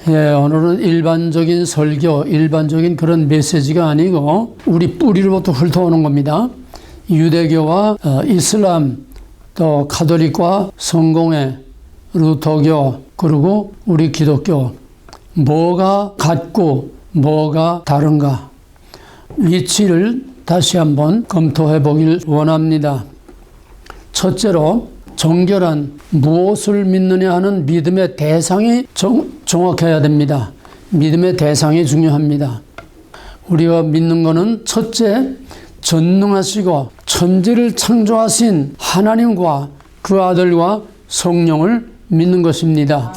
오늘은 일반적인 설교, 일반적인 그런 메시지가 아니고 우리 뿌리로부터 훑어오는 겁니다. 유대교와 이슬람, 또 가톨릭과 성공회, 루터교, 그리고 우리 기독교, 뭐가 같고 뭐가 다른가, 위치를 다시 한번 검토해 보길 원합니다. 첫째로 정결한 무엇을 믿느냐 하는 믿음의 대상이 정확해야 됩니다. 믿음의 대상이 중요합니다. 우리가 믿는 것은 첫째, 전능하시고 천지를 창조하신 하나님과 그 아들과 성령을 믿는 것입니다.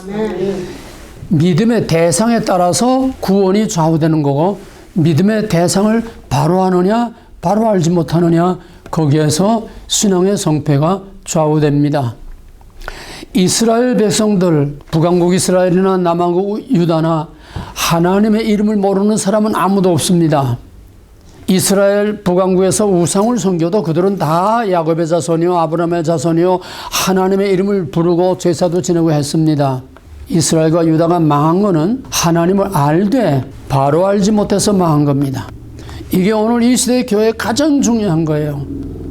믿음의 대상에 따라서 구원이 좌우되는 거고, 믿음의 대상을 바로 아느냐 바로 알지 못하느냐, 거기에서 신앙의 성패가 좌우됩니다. 이스라엘 백성들, 북왕국 이스라엘이나 남왕국 유다나 하나님의 이름을 모르는 사람은 아무도 없습니다. 이스라엘 북왕국에서 우상을 섬겨도 그들은 다 야곱의 자손이요 아브라함의 자손이요 하나님의 이름을 부르고 제사도 지내고 했습니다. 이스라엘과 유다가 망한 것은 하나님을 알되 바로 알지 못해서 망한 겁니다. 이게 오늘 이 시대의 교회에 가장 중요한 거예요.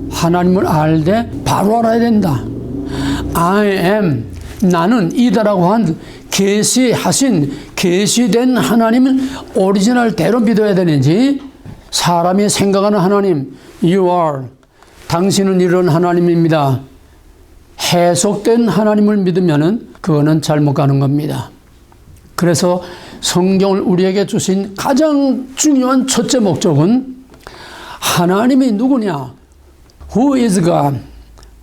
하나님을 알되 바로 알아야 된다. I am, 나는 이다라고 한 계시하신, 계시된 하나님은 오리지널대로 믿어야 되는지, 사람이 생각하는 하나님, you are, 당신은 이런 하나님입니다, 해석된 하나님을 믿으면은 그거는 잘못 가는 겁니다. 그래서 성경을 우리에게 주신 가장 중요한 첫째 목적은 하나님이 누구냐, Who is God?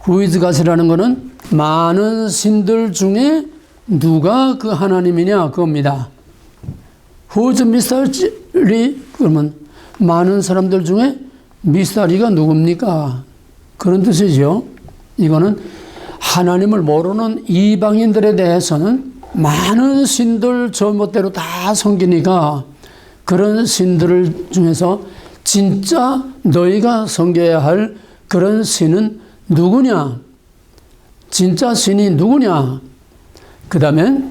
Who is God이라는 것은 많은 신들 중에 누가 그 하나님이냐 그겁니다. Who is mystery? 그러면 많은 사람들 중에 미스터리가 누굽니까? 그런 뜻이죠. 이거는 하나님을 모르는 이방인들에 대해서는 많은 신들 전봇대로 다 섬기니까 그런 신들을 중에서 진짜 너희가 섬겨야 할 그런 신은 누구냐? 진짜 신이 누구냐? 그 다음에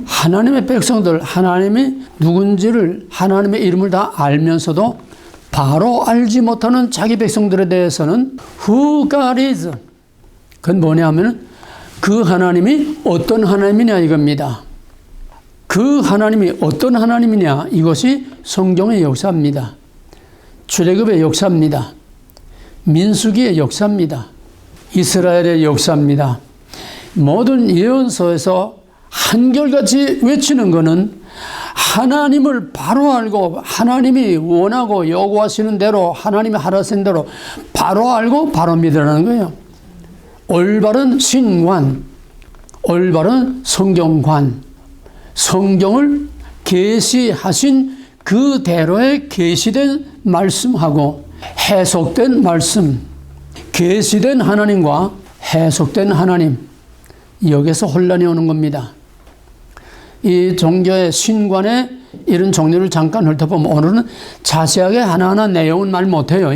하나님의 백성들, 하나님이 누군지를, 하나님의 이름을 다 알면서도 바로 알지 못하는 자기 백성들에 대해서는 Who God is? 그건 뭐냐면 그 하나님이 어떤 하나님이냐 이겁니다. 그 하나님이 어떤 하나님이냐, 이것이 성경의 역사입니다. 출애굽의 역사입니다. 민수기의 역사입니다. 이스라엘의 역사입니다. 모든 예언서에서 한결같이 외치는 것은 하나님을 바로 알고 하나님이 원하고 요구하시는 대로, 하나님이 하라신 대로 바로 알고 바로 믿으라는 거예요. 올바른 신관, 올바른 성경관, 성경을 계시하신 그대로의 계시된 말씀하고 해석된 말씀, 계시된 하나님과 해석된 하나님, 여기서 혼란이 오는 겁니다. 이 종교의 신관의 이런 종류를 잠깐 훑어보면, 오늘은 자세하게 하나하나 내용은 말 못해요.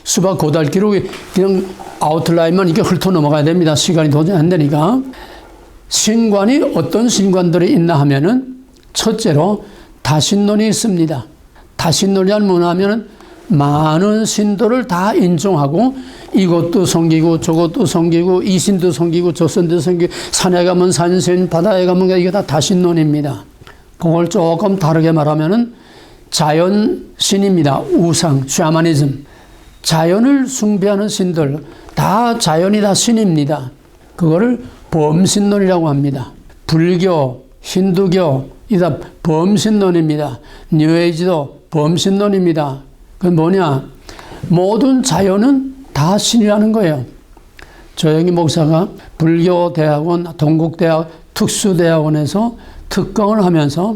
수박 고달기로 그냥 아웃라인만 이렇게 훑어 넘어가야 됩니다. 시간이 도저히 안 되니까. 신관이 어떤 신관들이 있나 하면은, 첫째로 다신론이 있습니다. 다신론이란 뭐냐면 많은 신들을 다 인정하고, 이것도 섬기고 저것도 섬기고 이 신도 섬기고 저 신도 섬기고, 산에 가면 산신, 바다에 가면, 이게 다 다신론입니다. 그걸 조금 다르게 말하면은 자연신입니다. 우상, 샤머니즘. 자연을 숭배하는 신들, 다 자연이 다 신입니다. 그거를 범신론이라고 합니다. 불교, 힌두교, 이 다 범신론입니다. 뉴에이지도 범신론입니다. 그건 뭐냐? 모든 자연은 다 신이라는 거예요. 조영희 목사가 불교대학원, 동국대학 특수대학원에서 특강을 하면서,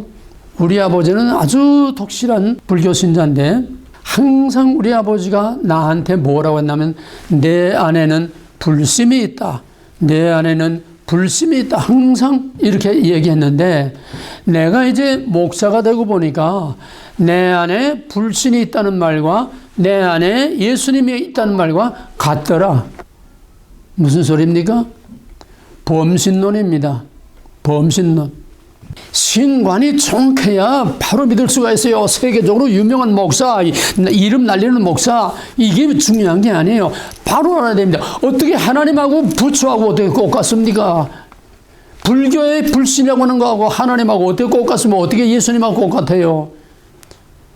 우리 아버지는 아주 독실한 불교 신자인데 항상 우리 아버지가 나한테 뭐라고 했냐면, 내 안에는 불심이 있다, 내 안에는 불심이 있다, 항상 이렇게 얘기했는데, 내가 이제 목사가 되고 보니까 내 안에 불신이 있다는 말과 내 안에 예수님이 있다는 말과 같더라. 무슨 소리입니까? 범신론입니다. 범신론. 신관이 정확해야 바로 믿을 수가 있어요. 세계적으로 유명한 목사, 이름 날리는 목사, 이게 중요한 게 아니에요. 바로 알아야 됩니다. 어떻게 하나님하고 부처하고 어떻게 똑같습니까? 불교의 불신이라고 하는 거하고 하나님하고 어떻게 똑같으면 어떻게 예수님하고 똑같아요?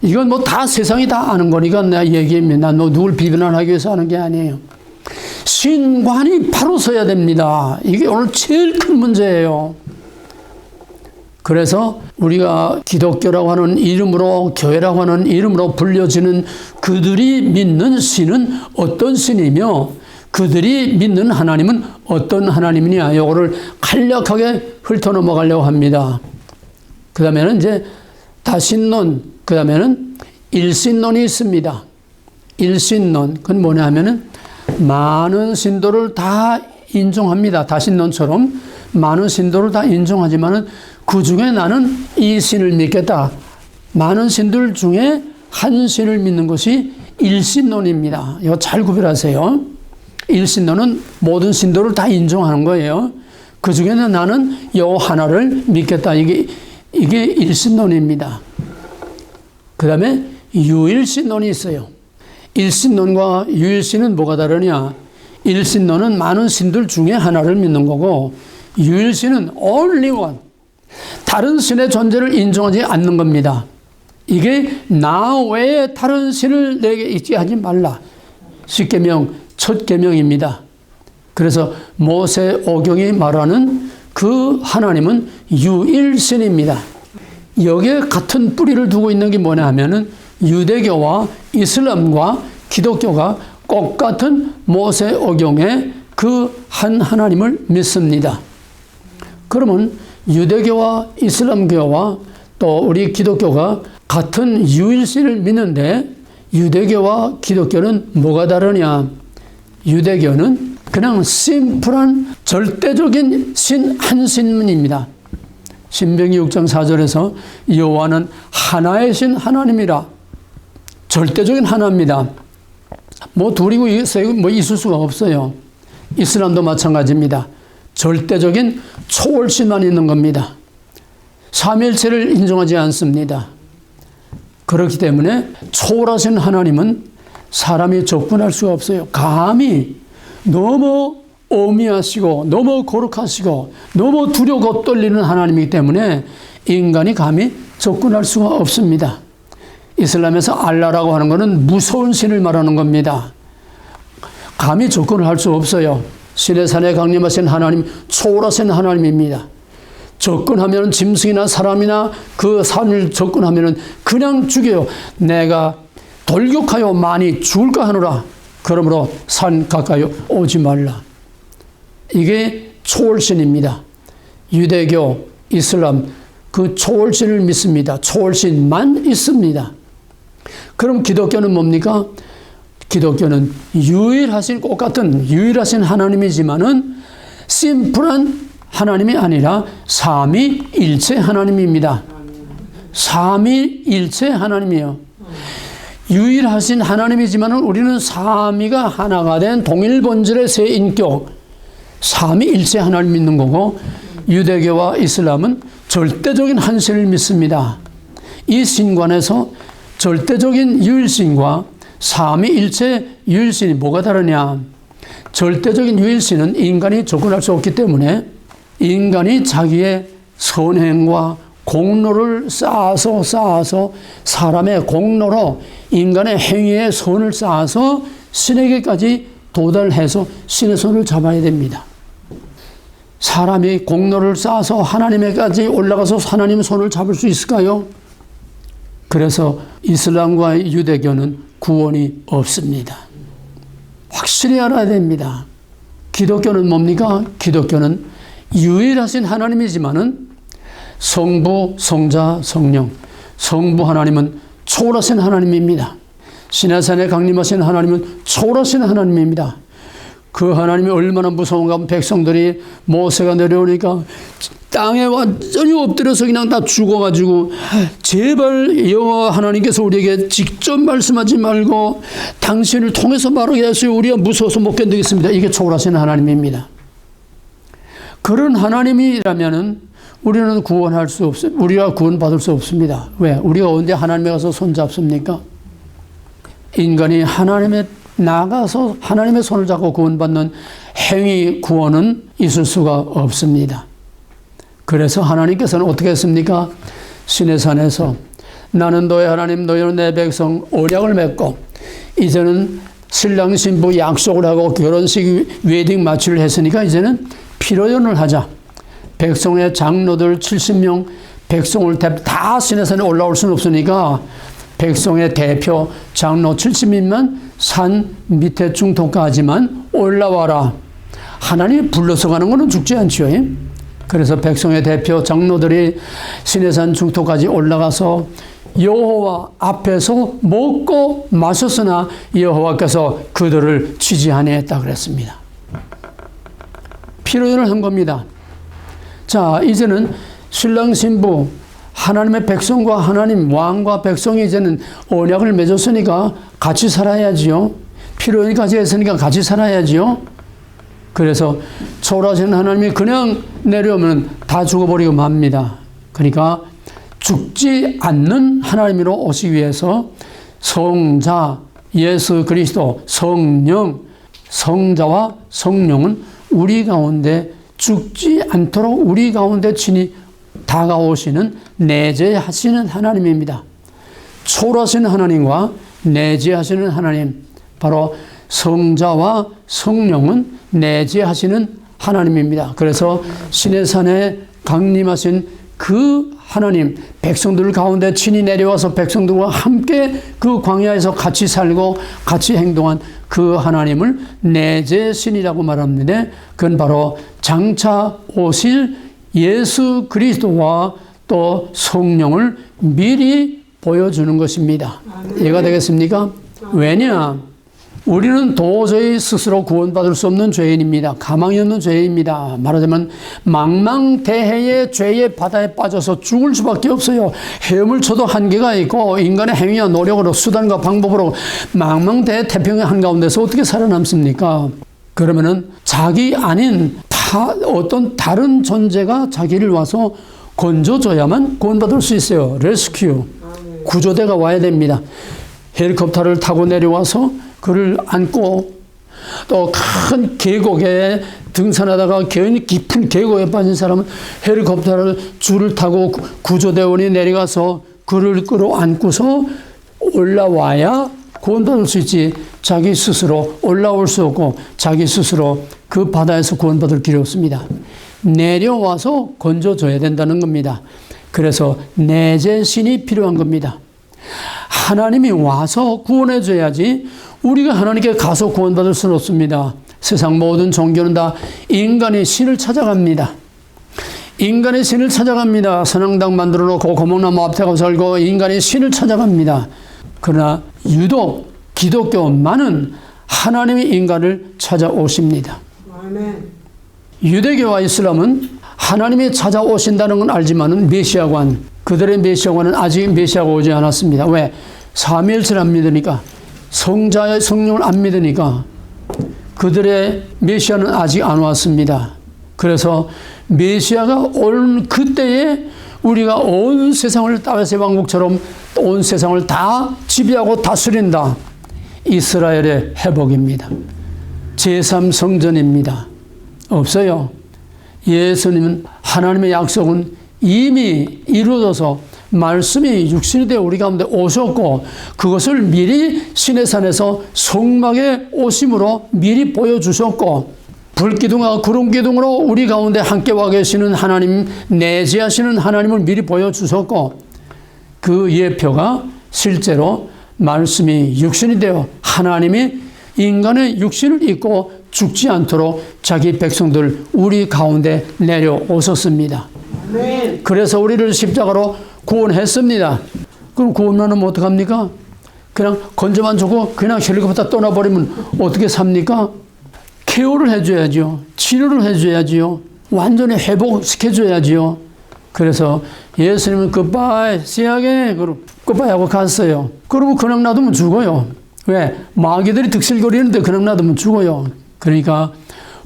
이건 뭐 다 세상이 다 아는 거니까 내가 얘기합니다. 너 누굴 비난하기 위해서 하는 게 아니에요. 신관이 바로 서야 됩니다. 이게 오늘 제일 큰 문제예요. 그래서 우리가 기독교라고 하는 이름으로, 교회라고 하는 이름으로 불려지는 그들이 믿는 신은 어떤 신이며 그들이 믿는 하나님은 어떤 하나님이냐, 이거를 간략하게 훑어 넘어가려고 합니다. 그 다음에는 이제 다신론, 그 다음에는 일신론이 있습니다. 일신론, 그건 뭐냐 하면은 많은 신도를 다 인정합니다. 다신론처럼 많은 신도를 다 인정하지만은 그 중에 나는 이 신을 믿겠다. 많은 신들 중에 한 신을 믿는 것이 일신론입니다. 이거 잘 구별하세요. 일신론은 모든 신도를 다 인정하는 거예요. 그 중에는 나는 요 하나를 믿겠다. 이게 일신론입니다. 그 다음에 유일신론이 있어요. 일신론과 유일신은 뭐가 다르냐? 일신론은 많은 신들 중에 하나를 믿는 거고, 유일신은 only one, 다른 신의 존재를 인정하지 않는 겁니다. 이게 나 외에 다른 신을 내게 있게 하지 말라. 십계명 첫 계명입니다. 그래서 모세오경이 말하는 그 하나님은 유일신입니다. 여기에 같은 뿌리를 두고 있는 게 뭐냐 하면은 유대교와 이슬람과 기독교가 똑같은 모세오경의 그 한 하나님을 믿습니다. 그러면 유대교와 이슬람교와 또 우리 기독교가 같은 유일신을 믿는데 유대교와 기독교는 뭐가 다르냐? 유대교는 그냥 심플한 절대적인 신 한 신입니다. 신명기 6장 4절에서 여호와는 하나의 신 하나님이라, 절대적인 하나입니다. 뭐 둘이고 뭐 있을 수가 없어요. 이슬람도 마찬가지입니다. 절대적인 초월신만 있는 겁니다. 삼위일체를 인정하지 않습니다. 그렇기 때문에 초월하신 하나님은 사람이 접근할 수가 없어요. 감히 너무 오미하시고 너무 거룩하시고 너무 두려워 떨리는 하나님이기 때문에 인간이 감히 접근할 수가 없습니다. 이슬람에서 알라라고 하는 것은 무서운 신을 말하는 겁니다. 감히 접근을 할 수 없어요. 신의 산에 강림하신 하나님, 초월하신 하나님입니다. 접근하면 짐승이나 사람이나 그 산을 접근하면 그냥 죽여요. 내가 돌격하여 많이 죽을까 하노라. 그러므로 산 가까이 오지 말라. 이게 초월신입니다. 유대교, 이슬람 그 초월신을 믿습니다. 초월신만 있습니다. 그럼 기독교는 뭡니까? 기독교는 유일하신, 똑같은 유일하신 하나님이지만은 심플한 하나님이 아니라 삼위일체 하나님입니다. 삼위일체 하나님이에요. 유일하신 하나님이지만은 우리는 삼위가 하나가 된 동일 본질의 세 인격, 삼위일체 하나님 믿는 거고, 유대교와 이슬람은 절대적인 한 신을 믿습니다. 이 신관에서 절대적인 유일신과 삼위일체 유일신이 뭐가 다르냐? 절대적인 유일신은 인간이 접근할 수 없기 때문에 인간이 자기의 선행과 공로를 쌓아서 사람의 공로로 인간의 행위의 선을 쌓아서 신에게까지 도달해서 신의 손을 잡아야 됩니다. 사람이 공로를 쌓아서 하나님에까지 올라가서 하나님의 손을 잡을 수 있을까요? 그래서 이슬람과 유대교는 구원이 없습니다. 확실히 알아야 됩니다. 기독교는 뭡니까? 기독교는 유일하신 하나님이지만은 성부, 성자, 성령, 성부 하나님은 초월하신 하나님입니다. 신의 산에 강림하신 하나님은 초월하신 하나님입니다. 그 하나님이 얼마나 무서운가 하면 백성들이 모세가 내려오니까 땅에 완전히 엎드려서 그냥 다 죽어가지고 제발 여호와 하나님께서 우리에게 직접 말씀하지 말고 당신을 통해서 말하게 하세요. 우리가 무서워서 못 견디겠습니다. 이게 초월하신 하나님입니다. 그런 하나님이라면은 우리는 구원할 수 없습니다. 우리가 구원받을 수 없습니다. 왜? 우리가 언제 하나님에 가서 손잡습니까? 인간이 하나님에 나가서 하나님의 손을 잡고 구원받는 행위 구원은 있을 수가 없습니다. 그래서 하나님께서는 어떻게 했습니까? 시내산에서 나는 너의 하나님, 너희는 내 백성, 언약을 맺고 이제는 신랑 신부 약속을 하고 결혼식 웨딩 마취를 했으니까 이제는 피로연을 하자. 백성의 장로들 70명 백성을 다 시내산에 올라올 수는 없으니까 백성의 대표 장로 70명만 산 밑에 중턱까지만 올라와라. 하나님이 불러서 가는 것은 죽지 않지요. 그래서 백성의 대표 장로들이 시내산 중턱까지 올라가서 여호와 앞에서 먹고 마셨으나 여호와께서 그들을 치지 아니했다 그랬습니다. 피로연을 한 겁니다. 자, 이제는 신랑 신부 하나님의 백성과 하나님 왕과 백성이 이제는 언약을 맺었으니까 같이 살아야지요. 피로연까지 했으니까 같이 살아야지요. 그래서 초월하신 하나님이 그냥 내려오면 다 죽어버리고 맙니다. 그러니까 죽지 않는 하나님으로 오시기 위해서 성자, 예수 그리스도, 성령, 성자와 성령은 우리 가운데 죽지 않도록 우리 가운데 친히 다가오시는 내재하시는 하나님입니다. 초월하시는 하나님과 내재하시는 하나님, 바로 성자와 성령은 내재하시는 하나님입니다. 그래서 시내산에 강림하신 그 하나님, 백성들 가운데 친히 내려와서 백성들과 함께 그 광야에서 같이 살고 같이 행동한 그 하나님을 내재신이라고 말합니다. 그건 바로 장차 오실 예수 그리스도와 또 성령을 미리 보여주는 것입니다. 이해가 되겠습니까? 왜냐? 우리는 도저히 스스로 구원받을 수 없는 죄인입니다. 가망이 없는 죄인입니다. 말하자면 망망대해의 죄의 바다에 빠져서 죽을 수밖에 없어요. 헤엄을 쳐도 한계가 있고 인간의 행위와 노력으로 수단과 방법으로 망망대해 태평양 한가운데서 어떻게 살아남습니까? 그러면은 자기 아닌 어떤 다른 존재가 자기를 와서 건져줘야만 구원받을 수 있어요. 레스큐, 구조대가 와야 됩니다. 헬리콥터를 타고 내려와서 그를 안고 또 큰 계곡에 등산하다가 깊은 계곡에 빠진 사람은 헬리콥터를 줄을 타고 구조대원이 내려가서 그를 끌어안고서 올라와야 구원받을 수 있지. 자기 스스로 올라올 수 없고 자기 스스로 그 바다에서 구원받을 길이 없습니다. 내려와서 건져줘야 된다는 겁니다. 그래서 내재신이 필요한 겁니다. 하나님이 와서 구원해 줘야지 우리가 하나님께 가서 구원받을 수는 없습니다. 세상 모든 종교는 다 인간이 신을 찾아갑니다. 인간의 신을 찾아갑니다. 선앙당 만들어 놓고 고목나무 앞에 가서 살고 인간이 신을 찾아갑니다. 그러나 유독 기독교만은 하나님이 인간을 찾아오십니다. 아멘. 유대교와 이슬람은 하나님이 찾아오신다는 건 알지만은 메시아관, 그들의 메시아관은 아직 메시아가 오지 않았습니다. 왜? 삼위일체를 안 믿으니까, 성자의 성령을 안 믿으니까 그들의 메시아는 아직 안 왔습니다. 그래서 메시아가 올 그때에 우리가 온 세상을 다윗의 왕국처럼 온 세상을 다 지배하고 다스린다. 이스라엘의 회복입니다. 제3성전입니다. 없어요. 예수님은 하나님의 약속은 이미 이루어져서 말씀이 육신이 되어 우리 가운데 오셨고 그것을 미리 시내산에서 성막에 오심으로 미리 보여주셨고 불기둥과 구름기둥으로 우리 가운데 함께 와 계시는 하나님, 내재하시는 하나님을 미리 보여주셨고 그 예표가 실제로 말씀이 육신이 되어 하나님이 인간의 육신을 입고 죽지 않도록 자기 백성들 우리 가운데 내려오셨습니다. 그래서 우리를 십자가로 구원했습니다. 그럼 구원만 하면 어떡합니까? 그냥 건져만 주고 그냥 헬리콥터 떠나버리면 어떻게 삽니까? 케어를 해줘야죠. 치료를 해줘야지요. 완전히 회복시켜줘야지요. 그래서 예수님은 굿바이, 시하게, 굿바이 하고 갔어요. 그리고 그냥 놔두면 죽어요. 왜? 마귀들이 득실거리는데 그냥 놔두면 죽어요. 그러니까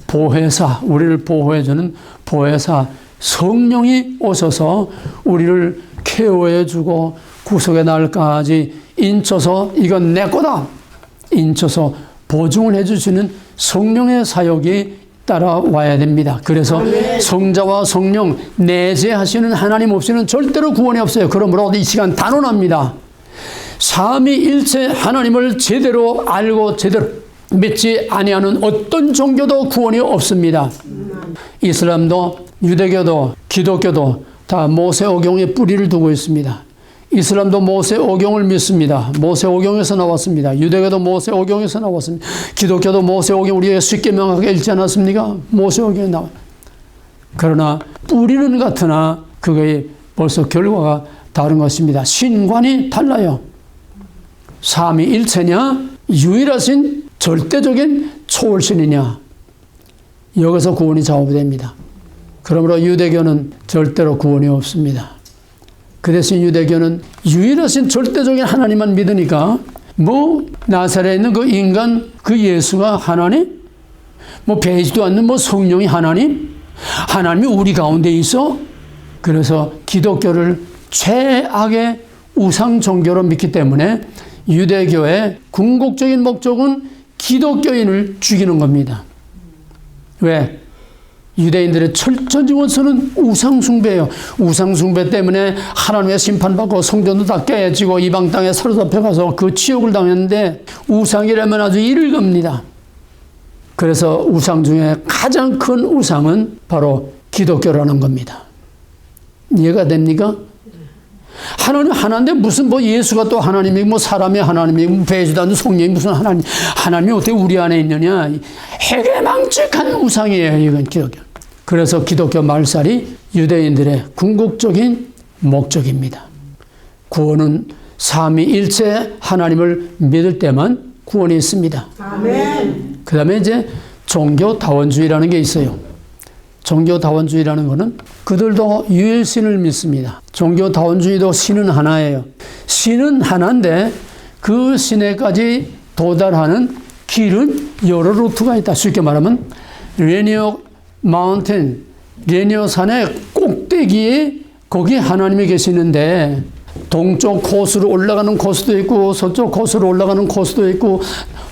보혜사, 우리를 보호해주는 보혜사 성령이 오셔서 우리를 케어해 주고 구속의 날까지 인쳐서 이건 내 거다 인쳐서 보증을 해주시는 성령의 사역이 따라와야 됩니다. 그래서 성자와 성령 내재하시는 하나님 없이는 절대로 구원이 없어요. 그러므로 이 시간 단언합니다. 삼위일체 하나님을 제대로 알고 제대로 믿지 아니하는 어떤 종교도 구원이 없습니다. 이슬람도 유대교도 기독교도 다 모세오경에 뿌리를 두고 있습니다. 이슬람도 모세오경을 믿습니다. 모세오경에서 나왔습니다. 유대교도 모세오경에서 나왔습니다. 기독교도 모세오경 우리가 쉽게 명확하게 읽지 않았습니까? 모세오경에 나와요. 그러나 뿌리는 같으나 그거의 벌써 결과가 다른 것입니다. 신관이 달라요. 삼위일체냐 유일하신 절대적인 초월신이냐 여기서 구원이 작업됩니다. 그러므로 유대교는 절대로 구원이 없습니다. 그 대신 유대교는 유일하신 절대적인 하나님만 믿으니까 나사렛에 있는 그 인간 그 예수가 하나님? 배이지도 않는 성령이 하나님? 하나님이 우리 가운데 있어? 그래서 기독교를 최악의 우상 종교로 믿기 때문에 유대교의 궁극적인 목적은 기독교인을 죽이는 겁니다. 왜? 유대인들의 철저한 원수는 우상숭배예요. 우상숭배 때문에 하나님의 심판받고 성전도 다 깨지고 이방 땅에 사로잡혀가서 그 치욕을 당했는데 우상이라면 아주 이를 겁니다. 그래서 우상 중에 가장 큰 우상은 바로 기독교라는 겁니다. 이해가 됩니까? 하나님 하나인데 무슨 예수가 또 하나님이고 사람이 하나님이고 배지도 않는 성령이 무슨 하나님이 어떻게 우리 안에 있느냐. 해괴망측한 우상이에요. 이건 기독교. 그래서 기독교 말살이 유대인들의 궁극적인 목적입니다. 구원은 삼위일체 하나님을 믿을 때만 구원이 있습니다. 아멘. 그 다음에 이제 종교다원주의라는 게 있어요. 종교다원주의라는 것은 그들도 유일신을 믿습니다. 종교다원주의도 신은 하나예요. 신은 하나인데 그 신에까지 도달하는 길은 여러 루트가 있다. 쉽게 말하면 레니어 마운틴, 레니어 산의 꼭대기에 거기 하나님이 계시는데 동쪽 코스로 올라가는 코스도 있고 서쪽 코스로 올라가는 코스도 있고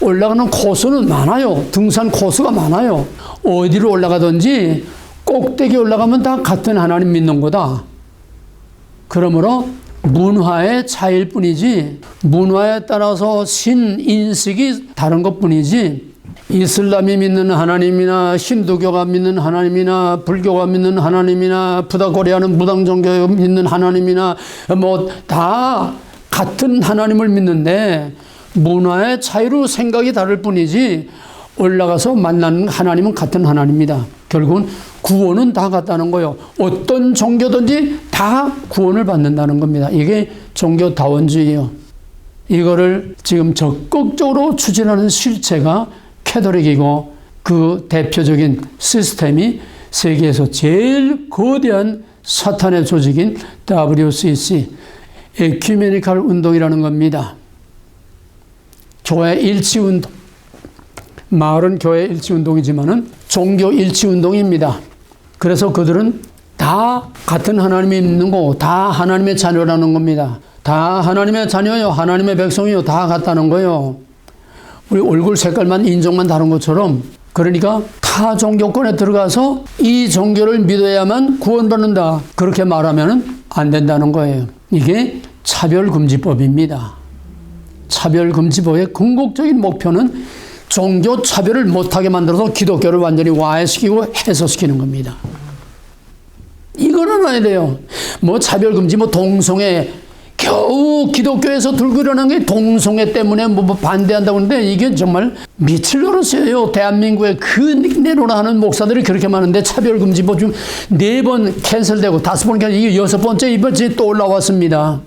올라가는 코스는 많아요. 등산 코스가 많아요. 어디로 올라가든지 꼭대기 올라가면 다 같은 하나님 믿는 거다. 그러므로 문화의 차이일 뿐이지 문화에 따라서 신인식이 다른 것뿐이지 이슬람이 믿는 하나님이나 힌두교가 믿는 하나님이나 불교가 믿는 하나님이나 부다코리아는 무당종교가 믿는 하나님이나 다 같은 하나님을 믿는데 문화의 차이로 생각이 다를 뿐이지 올라가서 만나는 하나님은 같은 하나님입니다. 결국은 구원은 다 같다는 거예요. 어떤 종교든지 다 구원을 받는다는 겁니다. 이게 종교다원주의예요. 이거를 지금 적극적으로 추진하는 실체가 캐톨릭이고 그 대표적인 시스템이 세계에서 제일 거대한 사탄의 조직인 WCC, 에큐메니칼 운동이라는 겁니다. 교회 일치 운동. 말은 교회 일치 운동이지만은 종교 일치 운동입니다. 그래서 그들은 다 같은 하나님이 있는 거고 다 하나님의 자녀라는 겁니다. 다 하나님의 자녀요, 하나님의 백성이요, 다 같다는 거예요. 우리 얼굴 색깔만 인종만 다른 것처럼 그러니까 타 종교권에 들어가서 이 종교를 믿어야만 구원받는다. 그렇게 말하면 안 된다는 거예요. 이게 차별금지법입니다. 차별금지법의 궁극적인 목표는 종교 차별을 못하게 만들어서 기독교를 완전히 와해시키고 해소시키는 겁니다. 이걸 알아야 돼요. 차별금지, 동성애, 겨우 기독교에서 들고 일어난 게 동성애 때문에 반대한다고 하는데 이게 정말 미칠 노릇이에요. 대한민국에 그 내로라 하는 목사들이 그렇게 많은데 차별금지법 중 4번 캔슬되고 5번 캔슬, 이게 6번째, 이번째 또 올라왔습니다.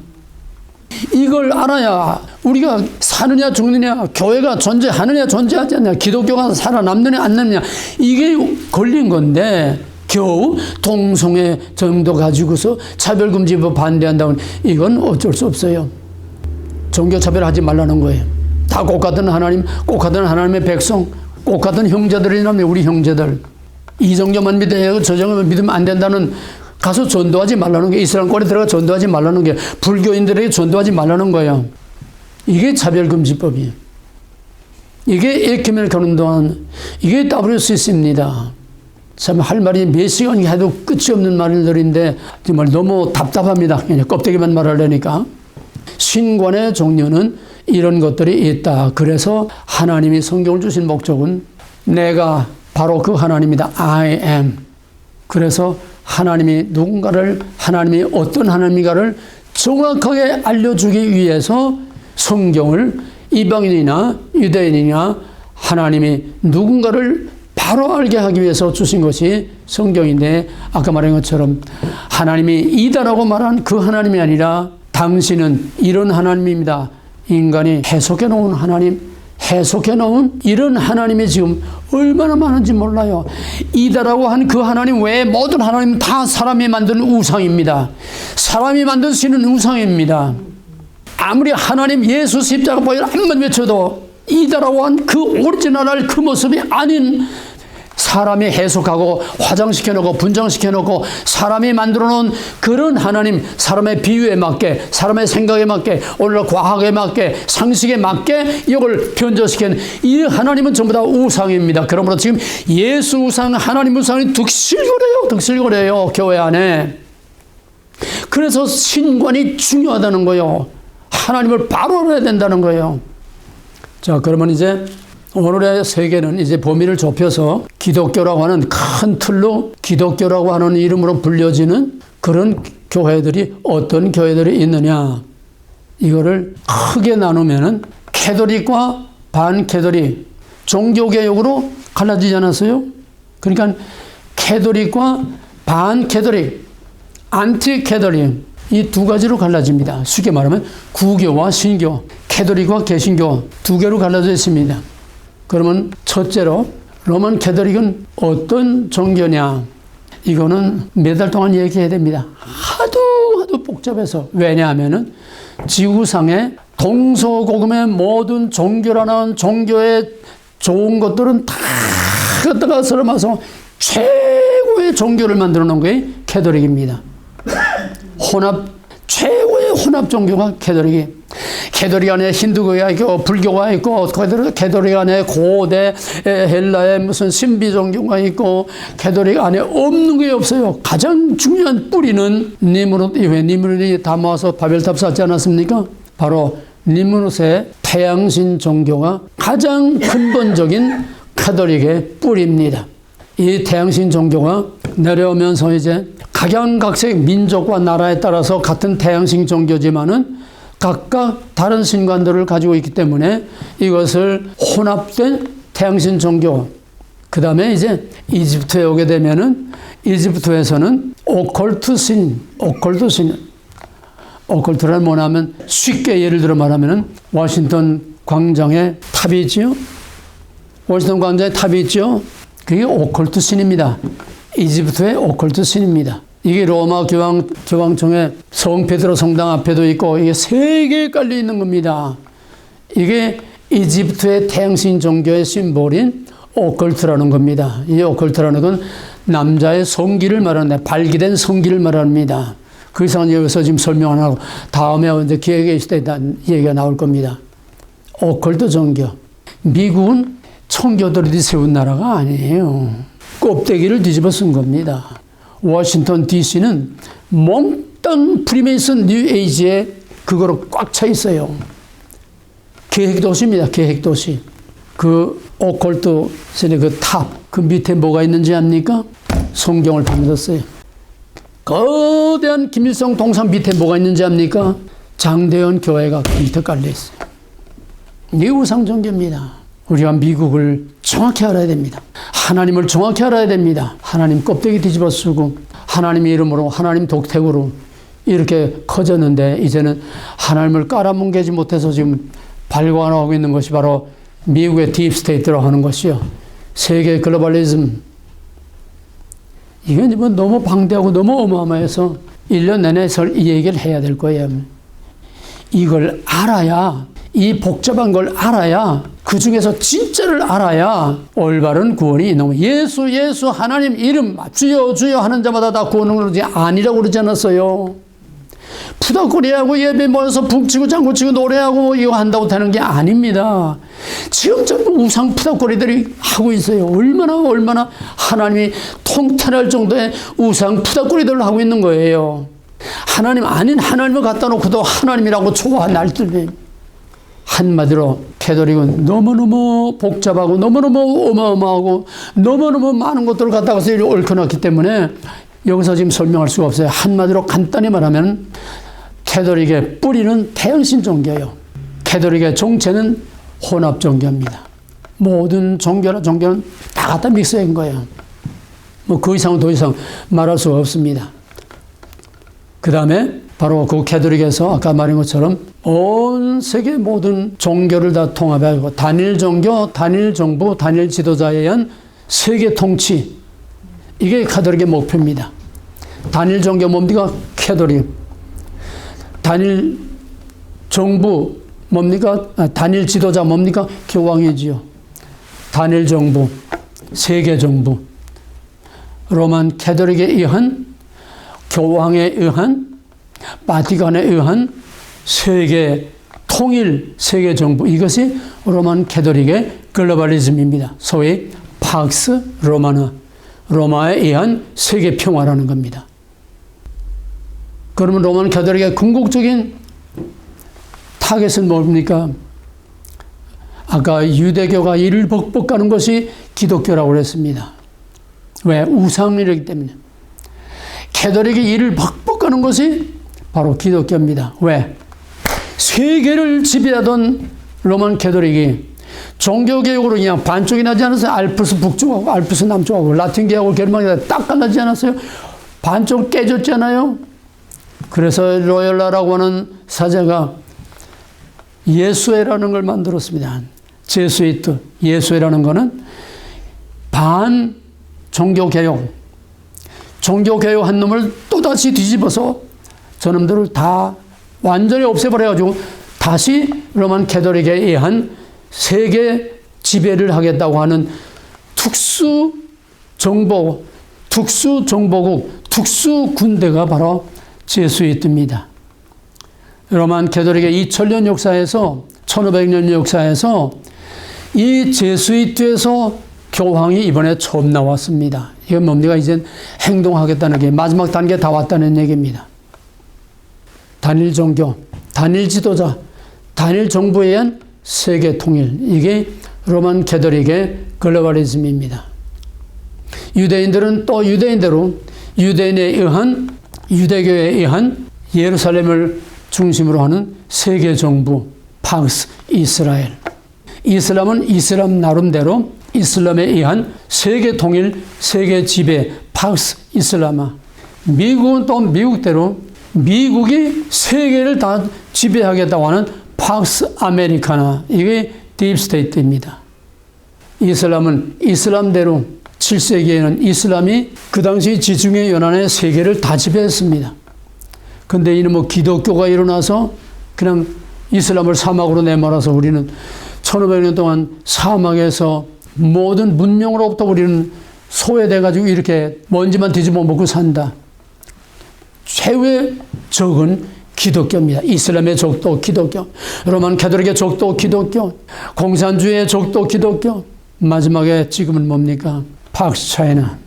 이걸 알아야 우리가 사느냐 죽느냐, 교회가 존재하느냐 존재하지 않느냐, 기독교가 살아남느냐 안 남느냐, 이게 걸린 건데 겨우 동성애 정도 가지고서 차별금지법 반대한다고 이건 어쩔 수 없어요. 종교차별하지 말라는 거예요. 다 꼭 같은 하나님, 꼭 같은 하나님의 백성, 꼭 같은 형제들이라면 우리 형제들. 이 정도만 믿어야 저 정도만 믿으면 안 된다는, 가서 전도하지 말라는 게, 이스라엘 꼴에 들어가 전도하지 말라는 게, 불교인들에게 전도하지 말라는 거예요. 이게 차별금지법이에요. 이게 에큐메닉 운동, 이게 WCC입니다. 참 할 말이 몇 시간 해도 끝이 없는 말들인데 정말 너무 답답합니다. 그냥 껍데기만 말하려니까. 신관의 종류는 이런 것들이 있다. 그래서 하나님이 성경을 주신 목적은 내가 바로 그 하나님이다. I am. 그래서 하나님이 누군가를, 하나님이 어떤 하나님인가를 정확하게 알려주기 위해서 성경을 이방인이나 유대인이나 하나님이 누군가를 바로 알게 하기 위해서 주신 것이 성경인데, 아까 말한 것처럼 하나님이 이다라고 말한 그 하나님이 아니라 당신은 이런 하나님입니다. 인간이 해석해 놓은 하나님, 해석해 놓은 이런 하나님이 지금 얼마나 많은지 몰라요. 이다라고 한 그 하나님 외에 모든 하나님은 다 사람이 만든 우상입니다. 사람이 만든 신은 우상입니다. 아무리 하나님 예수 십자가 보혈 한번 외쳐도 이다라고 한 그 오리지널할 그 모습이 아닌, 사람이 해석하고 화장시켜놓고 분장시켜놓고 사람이 만들어놓은 그런 하나님, 사람의 비유에 맞게, 사람의 생각에 맞게, 오늘날 과학에 맞게, 상식에 맞게 이걸 변조시킨 이 하나님은 전부 다 우상입니다. 그러므로 지금 예수 우상, 하나님 우상이 득실거려요 교회 안에. 그래서 신관이 중요하다는 거예요. 하나님을 바로 알아야 된다는 거예요. 자, 그러면 이제 오늘의 세계는 이제 범위를 좁혀서 기독교라고 하는 큰 틀로, 기독교라고 하는 이름으로 불려지는 그런 교회들이 어떤 교회들이 있느냐, 이거를 크게 나누면은 캐톨릭과 반캐톨릭, 종교개혁으로 갈라지지 않았어요? 그러니까 캐톨릭과 반캐톨릭, 안티캐톨릭, 이 두 가지로 갈라집니다. 쉽게 말하면 구교와 신교, 캐톨릭과 개신교 두 개로 갈라져 있습니다. 그러면 첫째로 로만 캐톨릭은 어떤 종교냐, 이거는 몇 달 동안 얘기해야 됩니다. 하도 복잡해서. 왜냐하면은 지구상의 동서고금의 모든 종교라는 종교의 좋은 것들은 다 갖다가 썰어마서 최고의 종교를 만들어 놓은 게 캐톨릭입니다. 최고의 혼합 종교가 캐톨릭 안에 힌두교가 있고 불교가 있고, 캐톨릭 안에 고대 헬라의 무슨 신비 종교가 있고, 캐톨릭 안에 없는 게 없어요. 가장 중요한 뿌리는 니므롯 이후에, 니므롯이 다 모아서 바벨탑 쌓지 않았습니까? 바로 니므롯의 태양신 종교가 가장 근본적인 카톨릭의 뿌리입니다. 이 태양신 종교가 내려오면서 이제 각양각색 민족과 나라에 따라서 같은 태양신 종교지만은 각각 다른 신관들을 가지고 있기 때문에 이것을 혼합된 태양신 종교. 그 다음에 이제 이집트에 오게 되면은 이집트에서는 오컬트신. 오컬트란 뭐냐면 쉽게 예를 들어 말하면은 워싱턴 광장에 탑이 있지요. 워싱턴 광장에 탑이 있죠. 그게 오컬트 신입니다. 이집트의 오컬트 신입니다. 이게 로마 교황청의 성 베드로 성당 앞에도 있고, 이게 세 개 깔려 있는 겁니다. 이게 이집트의 태양신 종교의 심볼인 오컬트라는 겁니다. 이 오컬트라는 건 남자의 성기를 말하는, 발기된 성기를 말합니다. 그 이상은 여기서 지금 설명 안 하고 다음에 이제 기회가 있을 때 얘기가 나올 겁니다. 오컬트 종교. 미국은 청교도들이 세운 나라가 아니에요. 껍데기를 뒤집어 쓴 겁니다. 워싱턴 DC는 몽땅 프리메이슨 뉴 에이지에 그거로 꽉 차 있어요. 계획도시입니다. 계획도시. 그 오컬트 신의 그 탑, 그 밑에 뭐가 있는지 압니까? 성경을 받았어요. 거대한 김일성 동상 밑에 뭐가 있는지 압니까? 장대현 교회가 그 밑에 깔려 있어요. 이게 우상 종교입니다. 우리가 미국을 정확히 알아야 됩니다. 하나님을 정확히 알아야 됩니다. 하나님 껍데기 뒤집어 쓰고 하나님의 이름으로, 하나님 독택으로 이렇게 커졌는데, 이제는 하나님을 깔아뭉개지 못해서 지금 발광하고 있는 것이 바로 미국의 딥스테이트라고 하는 것이요. 세계 글로벌리즘. 이건 뭐 너무 방대하고 너무 어마어마해서 1년 내내 이 얘기를 해야 될 거예요. 이걸 알아야 이 복잡한 걸 알아야, 그 중에서 진짜를 알아야 올바른 구원이 있는 거예요. 예수 예수 하나님 이름 주여 주여 하는 자마다 다 구원을 그러지 아니라고 그러지 않았어요. 푸덕거리하고 예배 모여서 북치고 장구치고 노래하고 이거 한다고 되는 게 아닙니다. 지금 전부 우상 푸덕거리들이 하고 있어요. 얼마나 하나님이 통탄할 정도의 우상 푸덕거리들을 하고 있는 거예요. 하나님 아닌 하나님을 갖다 놓고도 하나님이라고 좋아한 날들. 한마디로 캐톨릭은 너무너무 복잡하고 너무너무 어마어마하고 너무너무 많은 것들을 갖다가 얽혀놨기 때문에 여기서 지금 설명할 수가 없어요. 한마디로 간단히 말하면 캐톨릭의 뿌리는 태양신 종교예요. 캐톨릭의 정체는 혼합 종교입니다. 모든 종교는 다 갖다 믹스한 거예요. 뭐 그 이상은 더 이상 말할 수가 없습니다. 그 다음에 바로 그 캐톨릭에서 아까 말한 것처럼 온 세계 모든 종교를 다 통합하고 단일 종교, 단일 정부, 단일 지도자에 의한 세계 통치, 이게 캐톨릭의 목표입니다. 단일 종교 뭡니까? 캐톨릭. 단일 정부 뭡니까? 단일 지도자 뭡니까? 교황이지요. 단일 정부, 세계 정부. 로만 캐톨릭에 의한, 교황에 의한, 바티칸에 의한 세계 통일 세계 정부, 이것이 로만 캐톨릭의 글로벌리즘입니다. 소위 팍스 로마나, 로마에 의한 세계 평화라는 겁니다. 그러면 로만 캐톨릭의 궁극적인 타겟은 뭡니까? 아까 유대교가 이를 벅벅하는 것이 기독교라고 그랬습니다. 왜? 우상이기 때문에. 캐톨릭이 이를 벅벅하는 것이 바로 기독교입니다. 왜? 세계를 지배하던 로만 캐톨릭이 종교개혁으로 그냥 반쪽이 나지 않았어요? 알프스 북쪽하고 알프스 남쪽하고 라틴계하고 게르만계가 딱 갈라지지 않았어요? 반쪽 깨졌잖아요? 그래서 로열라라고 하는 사제가 예수회라는 걸 만들었습니다. 제수이트, 예수회라는 거는 반 종교개혁, 종교개혁한 놈을 또다시 뒤집어서 저놈들을 다 완전히 없애버려가지고 다시 로만 캐톨릭에 의한 세계 지배를 하겠다고 하는 특수 정보국, 특수 군대가 바로 제수이트입니다. 로만 캐톨릭의 2000년 역사에서, 1500년 역사에서 이 제수이트에서 교황이 이번에 처음 나왔습니다. 이건 뭡니까? 이제 행동하겠다는 게 마지막 단계 다 왔다는 얘기입니다. 단일 종교, 단일 지도자, 단일 정부에 의한 세계 통일, 이게 로만 캐톨릭의 글로벌리즘입니다. 유대인들은 또 유대인대로 유대인에 의한, 유대교에 의한 예루살렘을 중심으로 하는 세계 정부, 팍스 이스라엘. 이슬람은 이슬람 나름대로 이슬람에 의한 세계 통일, 세계 지배, 팍스 이슬라마. 미국은 또 미국대로 미국이 세계를 다 지배하겠다고 하는 팍스 아메리카나, 이게 딥스테이트입니다. 이슬람은 이슬람대로 7세기에는 이슬람이 그 당시 지중해 연안의 세계를 다 지배했습니다. 근데 이놈의 기독교가 일어나서 그냥 이슬람을 사막으로 내몰아서 우리는 1500년 동안 사막에서 모든 문명으로부터 우리는 소외돼가지고 이렇게 먼지만 뒤집어 먹고 산다. 최후의 적은 기독교입니다. 이슬람의 적도 기독교, 로만 캐톨릭의 적도 기독교, 공산주의의 적도 기독교, 마지막에 지금은 뭡니까? 팍스 차이나,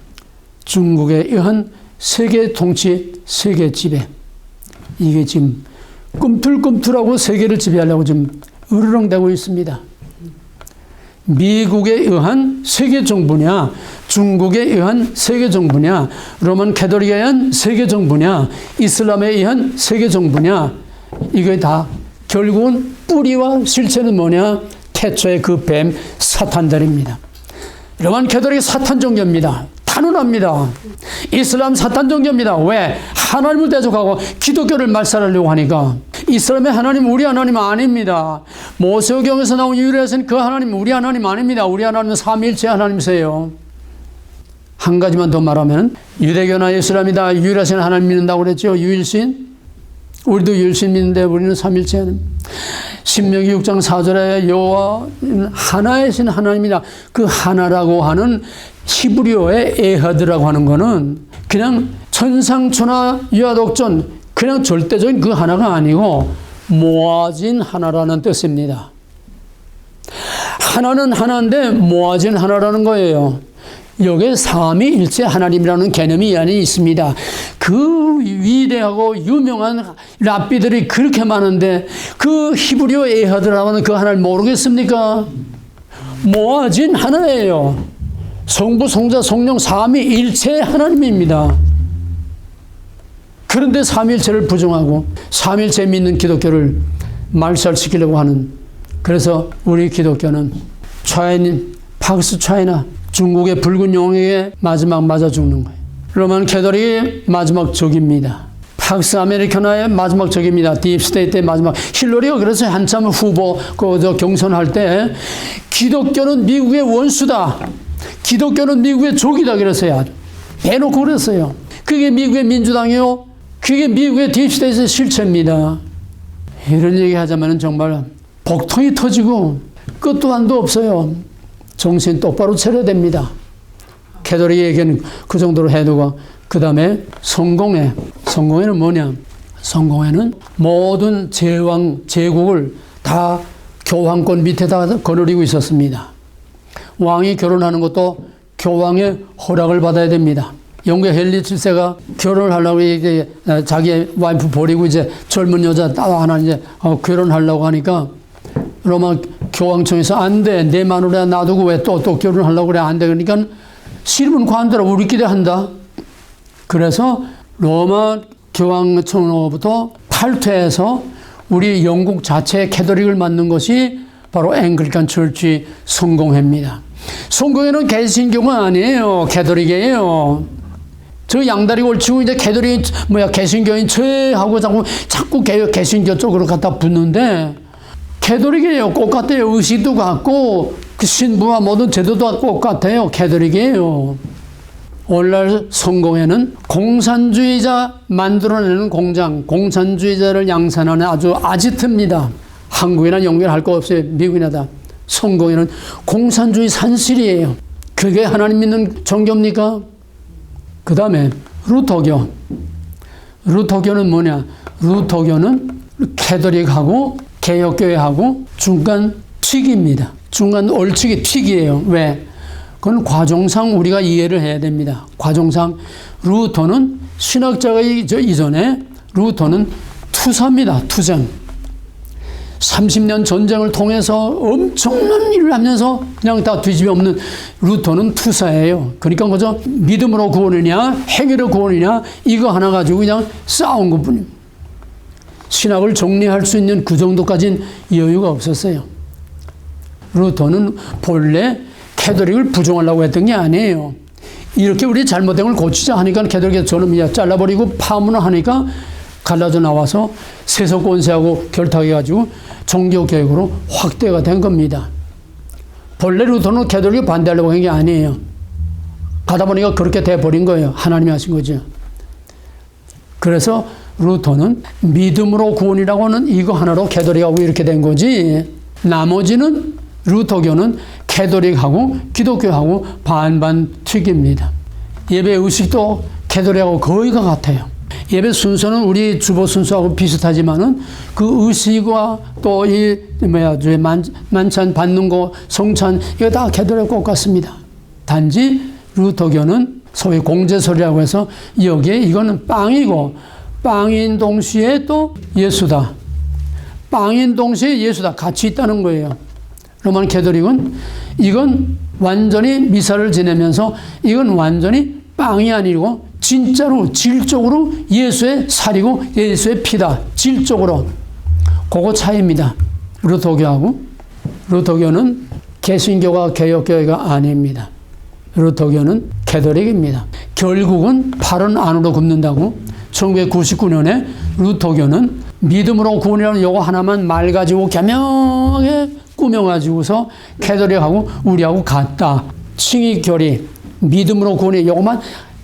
중국에 의한 세계 통치, 세계 지배. 이게 지금 꿈틀꿈틀하고 세계를 지배하려고 지금 으르렁대고 있습니다. 미국에 의한 세계 정부냐, 중국에 의한 세계 정부냐, 로만 캐톨릭에 의한 세계 정부냐, 이슬람에 의한 세계 정부냐, 이게 다 결국은 뿌리와 실체는 뭐냐? 태초의 그 뱀 사탄들입니다. 로만 캐톨릭 사탄 종교입니다. 단언합니다. 이슬람 사탄 종교입니다. 왜? 하나님을 대적하고 기독교를 말살하려고 하니까. 이슬람의 하나님 우리 하나님 아닙니다. 모세오경에서 나온 유일하신 그 하나님 우리 하나님 아닙니다. 우리 하나님은 삼위일체 하나님이세요. 한 가지만 더 말하면 유대교나 이슬람이 다 유일하신 하나님 믿는다고 그랬죠. 유일신. 우리도 유일신 믿는데 우리는 삼위일체 하나님. 신명기 6장 4절에 여호와는 하나이신 하나님이다. 그 하나라고 하는 히브리어의 에하드라고 하는 거는 그냥 천상천하 유아독존 그냥 절대적인 그 하나가 아니고 모아진 하나라는 뜻입니다. 하나는 하나인데 모아진 하나라는 거예요. 여기에 삼위일체 하나님이라는 개념이 이 안에 있습니다. 그 위대하고 유명한 랍비들이 그렇게 많은데 그 히브리어 에하드라고 하는 그 하나를 모르겠습니까? 모아진 하나예요. 성부, 성자, 성령 삼위일체 하나님입니다. 그런데 삼위일체를 부정하고 삼위일체 믿는 기독교를 말살시키려고 하는, 그래서 우리 기독교는 팍스 차이나 중국의 붉은 용에게 마지막 맞아 죽는 거예요. 로만 캐톨릭이 마지막 적입니다. 팍스 아메리카나의 마지막 적입니다. 딥스테이트의 마지막. 힐러리가 그래서 한참 후보 경선할 때 기독교는 미국의 원수다. 기독교는 미국의 적이다 그랬어요. 대놓고 그랬어요. 그게 미국의 민주당이요. 그게 미국의 딥스테이트의 실체입니다. 이런 얘기 하자면 정말 복통이 터지고 끝도 한도 없어요. 정신 똑바로 차려야 됩니다. 캐톨릭에게는 그 정도로 해두고, 그 다음에 성공회는 뭐냐? 성공회는 모든 제국을 다 교황권 밑에다 거느리고 있었습니다. 왕이 결혼하는 것도 교황의 허락을 받아야 됩니다. 영국의 헨리 7세가 결혼을 하려고 이제 자기 와이프 버리고 이제 젊은 여자 하나 이제 결혼하려고 하니까 로마 교황청에서 안 돼. 내 마누라 놔두고 왜 또 결혼하려고 그래. 안 돼. 그러니까 싫으면 관두라. 우리끼리 한다. 그래서 로마 교황청으로부터 탈퇴해서 우리 영국 자체의 캐톨릭을 만든 것이 바로 앵글리칸 처치 성공회입니다. 성공회는 개신교가 아니에요. 캐톨릭이에요. 저 양다리 걸치고 이제 캐톨릭 개신교인 하고 자꾸 개신교 쪽으로 갖다 붙는데, 캐톨릭이에요. 똑같아요. 의식도 같고 그 신부와 모든 제도도 똑같아요. 캐톨릭이에요. 오늘날 성공회는 공산주의자 만들어내는 공장, 공산주의자를 양산하는 아주 아지트입니다. 한국이나 연결할 거 없어요. 미국이나 다. 성공회는 공산주의 산실이에요. 그게 하나님 믿는 종교입니까? 그 다음에 루터교. 루터교는 뭐냐? 루터교는 캐톨릭하고 개혁교회하고 중간 튀기입니다. 중간 얼치기 튀기예요. 왜? 그건 과정상 우리가 이해를 해야 됩니다. 과정상 루터는 신학자가 이전에 루터는 투사입니다. 투쟁. 30년 전쟁을 통해서 엄청난 일을 하면서 그냥 다 뒤집어 엎는 루터는 투사예요. 그러니까 그저 믿음으로 구원이냐 행위로 구원이냐 이거 하나 가지고 그냥 싸운 것뿐입니다. 신학을 정리할 수 있는 그 정도까지는 여유가 없었어요. 루터는 본래 캐톨릭을 부정하려고 했던 게 아니에요. 이렇게 우리 잘못된 걸 고치자 하니까 캐톨릭에서 저는 잘라버리고 파문을 하니까 갈라져 나와서 세속 권세하고 결탁해가지고 종교개혁으로 확대가 된 겁니다. 본래 루터는 캐톨릭에 반대하려고 한 게 아니에요. 가다 보니까 그렇게 돼버린 거예요. 하나님이 하신 거죠. 그래서 루터는 믿음으로 구원이라고 하는 이거 하나로 캐톨릭하고 이렇게 된 거지, 나머지는 루터교는 캐톨릭하고 기독교하고 반반 튀깁니다. 예배 의식도 캐톨릭하고 거의가 같아요. 예배 순서는 우리 주보 순서하고 비슷하지만은 그 의식과 또 만찬 받는 거, 성찬, 이거 다 캐톨릭 똑같습니다. 단지 루터교는 소위 공제설이라고 해서 여기에 이거는 빵이고, 빵인 동시에 또 예수다. 빵인 동시에 예수다. 같이 있다는 거예요. 로만 캐톨릭은 이건 완전히 미사를 지내면서 이건 완전히 빵이 아니고 진짜로 질적으로 예수의 살이고 예수의 피다. 질적으로. 그거 차이입니다. 루터교하고. 루터교는 개신교가 개혁교회가 아닙니다. 루터교는 캐톨릭입니다. 결국은 팔은 안으로 굽는다고. 1999년에 루터교는 믿음으로 구원이라는 요거 하나만 말 가지고 개명하게 꾸며가지고서 캐톨릭하고 우리하고 같다. 칭의교리, 믿음으로 구원이 요거만.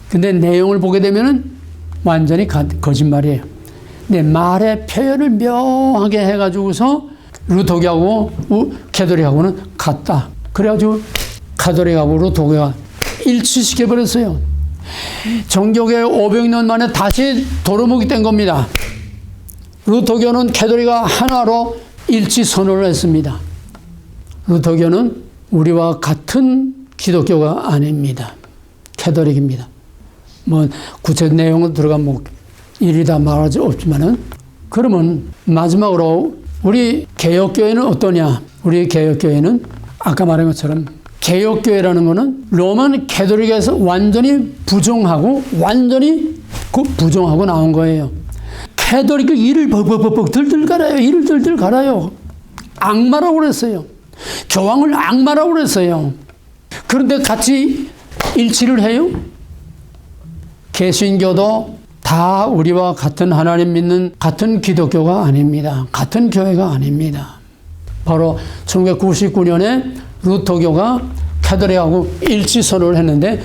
근데 내용을 보게 되면은 완전히 거짓말이에요. 근데 말의 표현을 묘하게 해가지고서 루터교하고 캐톨릭하고는 같다. 그래가지고 가톨릭하고 루터교가 일치시켜버렸어요. 정교계 500년 만에 다시 도루묵이 된 겁니다. 루터교는 캐톨릭과 하나로 일치 선언을 했습니다. 루터교는 우리와 같은 기독교가 아닙니다. 캐톨릭입니다. 뭐 구체 내용은 들어가면 일이 다 말할 수 없지만은, 그러면 마지막으로 우리 개혁교회는 어떠냐? 우리 개혁교회는 아까 말한 것처럼 개혁교회라는 것은 로만 캐톨릭에서 완전히 부정하고 나온 거예요. 캐톨릭 이를 벅벅벅 들들 갈아요. 이를 들들 갈아요. 악마라고 그랬어요. 교황을 악마라고 그랬어요. 그런데 같이 일치를 해요? 개신교도 다 우리와 같은 하나님 믿는 같은 기독교가 아닙니다. 같은 교회가 아닙니다. 바로 1999년에 루터교가 캐톨릭하고 일치선언을 했는데,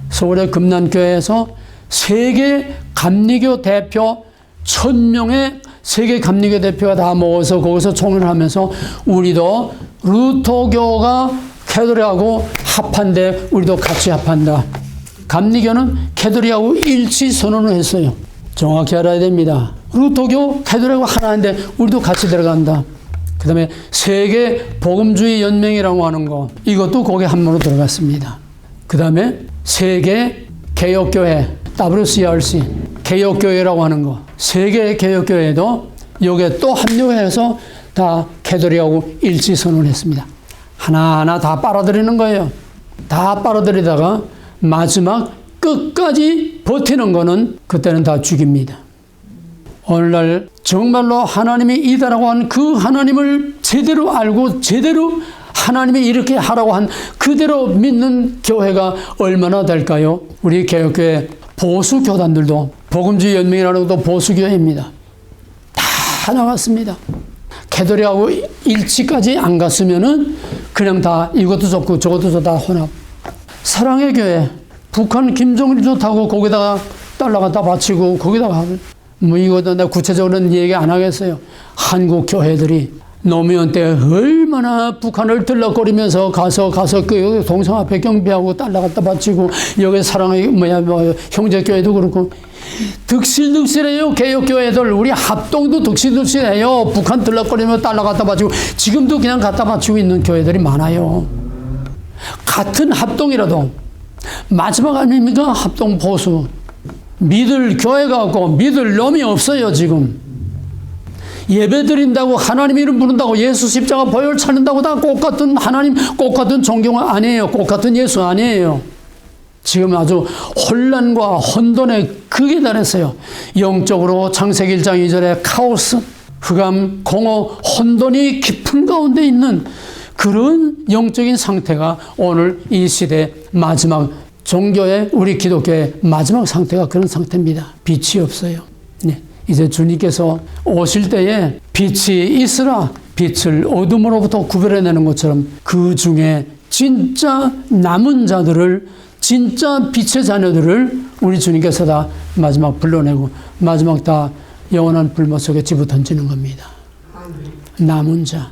서울의 금난교회에서 세계 감리교 대표 1000명의 세계 감리교 대표가 다 모여서 거기서 총회를 하면서 우리도 루터교가 캐톨릭하고 합한데 우리도 같이 합한다. 감리교는 캐톨릭하고 일치 선언을 했어요. 정확히 알아야 됩니다. 루터교, 캐톨릭하고 하나인데 우리도 같이 들어간다. 그 다음에 세계 복음주의 연맹이라고 하는 거, 이것도 거기에 한모로 들어갔습니다. 그 다음에 세계 개혁교회, WCRC, 개혁교회라고 하는 거, 세계 개혁교회도 여기에 또 합류해서 다 캐톨릭하고 일치 선언을 했습니다. 하나하나 다 빨아들이는 거예요. 다 빨아들이다가 마지막 끝까지 버티는 거는 그때는 다 죽입니다. 오늘날 정말로 하나님이 이다라고 한 그 하나님을 제대로 알고 제대로 하나님이 이렇게 하라고 한 그대로 믿는 교회가 얼마나 될까요? 우리 개혁교회 보수 교단들도 복음주의 연맹이라는 것도 보수교회입니다. 다 나갔습니다. 캐톨릭하고 일치까지 안 갔으면은 그냥 다 이것도 좋고 저것도 좋다 혼합. 사랑의 교회, 북한 김정일이 좋다고 거기다가 달러 갖다 바치고 거기다가 뭐 이것도 내가 구체적으로는 얘기 안 하겠어요. 한국 교회들이 노무현 때 얼마나 북한을 들락거리면서 가서 그 동성 앞에 경비하고 달러 갖다 바치고, 여기 사랑의 형제교회도 그렇고 득실득실해요. 개혁교회들 우리 합동도 득실득실해요. 북한 들락거리면서 달러 갖다 바치고 지금도 그냥 갖다 바치고 있는 교회들이 많아요. 같은 합동이라도 마지막 아닙니까? 합동 보수. 믿을 교회가 없고 믿을 놈이 없어요. 지금 예배 드린다고 하나님 이름 부른다고 예수 십자가 보혈 찾는다고 다 꽃같은 하나님, 꽃같은 존경 아니에요. 꽃같은 예수 아니에요. 지금 아주 혼란과 혼돈에 극에 달했어요. 영적으로 창세기 1장 2절에 카오스, 흑암, 공허, 혼돈이 깊은 가운데 있는 그런 영적인 상태가 오늘 이 시대 마지막 종교의, 우리 기독교의 마지막 상태가 그런 상태입니다. 빛이 없어요. 네. 이제 주님께서 오실 때에 빛이 있으라, 빛을 어둠으로부터 구별해내는 것처럼 그 중에 진짜 남은 자들을, 진짜 빛의 자녀들을 우리 주님께서 다 마지막 불러내고 마지막 다 영원한 불못 속에 집어 던지는 겁니다. 남은 자.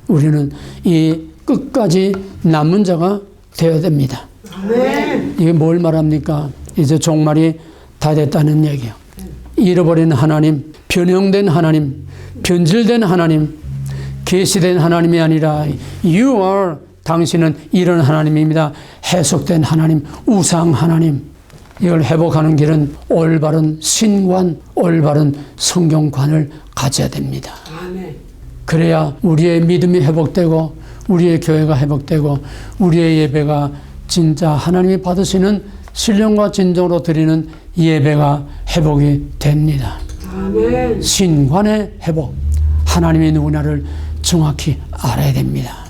우리는 이 끝까지 남은 자가 되어야 됩니다. 이게 뭘 말합니까? 이제 종말이 다 됐다는 얘기예요. 잃어버린 하나님, 변형된 하나님, 변질된 하나님, 계시된 하나님이 아니라 You are, 당신은 이런 하나님입니다. 해석된 하나님, 우상 하나님. 이걸 회복하는 길은 올바른 신관, 올바른 성경관을 가져야 됩니다. 그래야 우리의 믿음이 회복되고 우리의 교회가 회복되고 우리의 예배가 진짜 하나님이 받으시는 신령과 진정으로 드리는 예배가 회복이 됩니다. 아멘. 신관의 회복, 하나님이 누구나를 정확히 알아야 됩니다.